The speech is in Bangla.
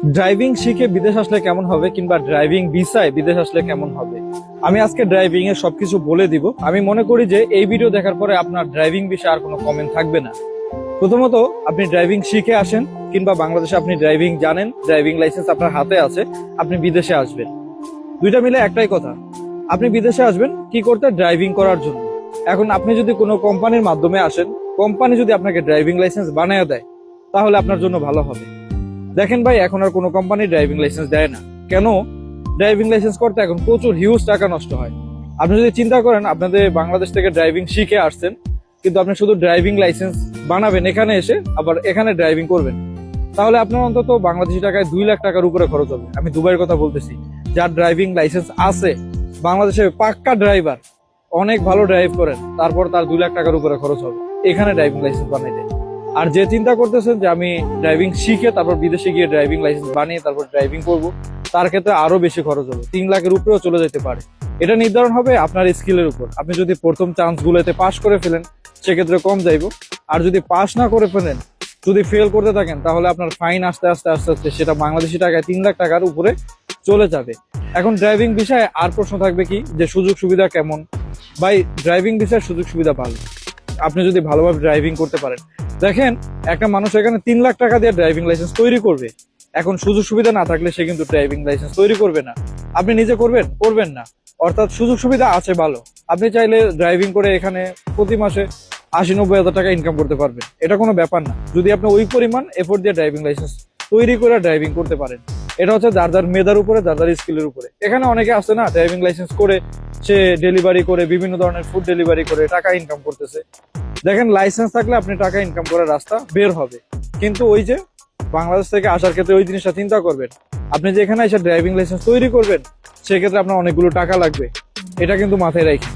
ড্রাইভিং শিখে বিদেশ আসলে কেমন হবে কিংবা ড্রাইভিং ভিসায় বিদেশ আসলে কেমন হবে, আমি আজকে ড্রাইভিং এর সবকিছু বলে দিব। আমি মনে করি যে এই ভিডিও দেখার পরে আপনার ড্রাইভিং বিষয়ে আর কোনো কমেন্ট থাকবে না। প্রথমত, আপনি ড্রাইভিং শিখে আসেন কিংবা বাংলাদেশে আপনি ড্রাইভিং জানেন, ড্রাইভিং লাইসেন্স আপনার হাতে আছে, আপনি বিদেশে আসবেন। দুইটা মিলে একটাই কথা, আপনি বিদেশে আসবেন কি করতে? ড্রাইভিং করার জন্য। এখন আপনি যদি কোনো কোম্পানির মাধ্যমে আসেন, কোম্পানি যদি আপনাকে ড্রাইভিং লাইসেন্স বানিয়ে দেয় তাহলে আপনার জন্য ভালো হবে। দেখেন ভাই, এখন আর কোনো কোম্পানি ড্রাইভিং লাইসেন্স দেয় না। কেন? ড্রাইভিং লাইসেন্স করতে এখন প্রচুর হিউজ টাকা নষ্ট হয়। আপনি যদি চিন্তা করেন, আপনাদের বাংলাদেশ থেকে ড্রাইভিং শিখে আসছেন, কিন্তু আপনি শুধু ড্রাইভিং লাইসেন্স বানাবেন এখানে এসে, আবার এখানে ড্রাইভিং করবেন, তাহলে আপনার অন্তত বাংলাদেশি টাকায় 2 লাখ টাকার উপরে খরচ হবে। আমি দুবাইয়ের কথা বলতেছি, যার ড্রাইভিং লাইসেন্স আছে, বাংলাদেশে পাক্কা ড্রাইভার, অনেক ভালো ড্রাইভ করেন, তারপর তার 2 লাখ টাকার উপরে খরচ হবে এখানে ড্রাইভিং লাইসেন্স বানাইতে। আর যে চিন্তা করতেছেন যে আমি ড্রাইভিং শিখে তারপর বিদেশে গিয়ে ড্রাইভিং লাইসেন্স বানিয়ে তারপর ড্রাইভিং করব, তার ক্ষেত্রে আরো বেশি খরচ হবে, 3 লাখের উপরেও চলে যেতে পারে। এটা নির্ধারণ হবে আপনার স্কিলের উপর। আপনি যদি প্রথম চান্স গুলোতে পাস করে ফেলেন সেক্ষেত্রে কম যাইব, আর যদি পাস না করে ফেলেন, যদি ফেল করতে থাকেন, তাহলে আপনার ফাইন আস্তে আস্তে আস্তে আস্তে সেটা বাংলাদেশি টাকায় 3 লাখ টাকার উপরে চলে যাবে। এখন ড্রাইভিং বিষয়ে আর প্রশ্ন থাকবে কি, যে সুযোগ সুবিধা কেমন? ভাই, ড্রাইভিং বিষয়ে সুযোগ সুবিধা ভালো, আপনি যদি ভালোভাবে ড্রাইভিং করতে পারেন। দেখেন, একটা মানুষ এখানে 3 লাখ টাকা দিয়ে ড্রাইভিং লাইসেন্স তৈরি করবে, এখন সুযোগ সুবিধা না থাকলে সে কিন্তু ড্রাইভিং লাইসেন্স তৈরি করবে না। আপনি নিজে করবেন না। অর্থাৎ সুযোগ সুবিধা আছে ভালো, আপনি চাইলে ড্রাইভিং করে এখানে প্রতি মাসে 80-90 হাজার টাকা ইনকাম করতে পারবেন, এটা কোনো ব্যাপার না, যদি আপনি ওই পরিমাণ এফোর্ট দিয়ে ড্রাইভিং লাইসেন্স তৈরি করে ড্রাইভিং করতে পারেন। এটা হচ্ছে যার যার মেধার উপরে, যার যার স্কিলের উপরে। এখানে অনেকে আসছে না, ড্রাইভিং লাইসেন্স করে সে ডেলিভারি করে, বিভিন্ন ধরনের ফুড ডেলিভারি করে টাকা ইনকাম করতেছে। দেখেন, লাইসেন্স থাকলে আপনি টাকা ইনকাম করার রাস্তা বের হবে, কিন্তু ওই যে বাংলাদেশ থেকে আসার ক্ষেত্রে ওই জিনিসটা চিন্তা করবেন। আপনি যে এখানে এসে ড্রাইভিং লাইসেন্স তৈরি করবেন, সেক্ষেত্রে আপনার অনেকগুলো টাকা লাগবে, এটা কিন্তু মাথায় রাখেন।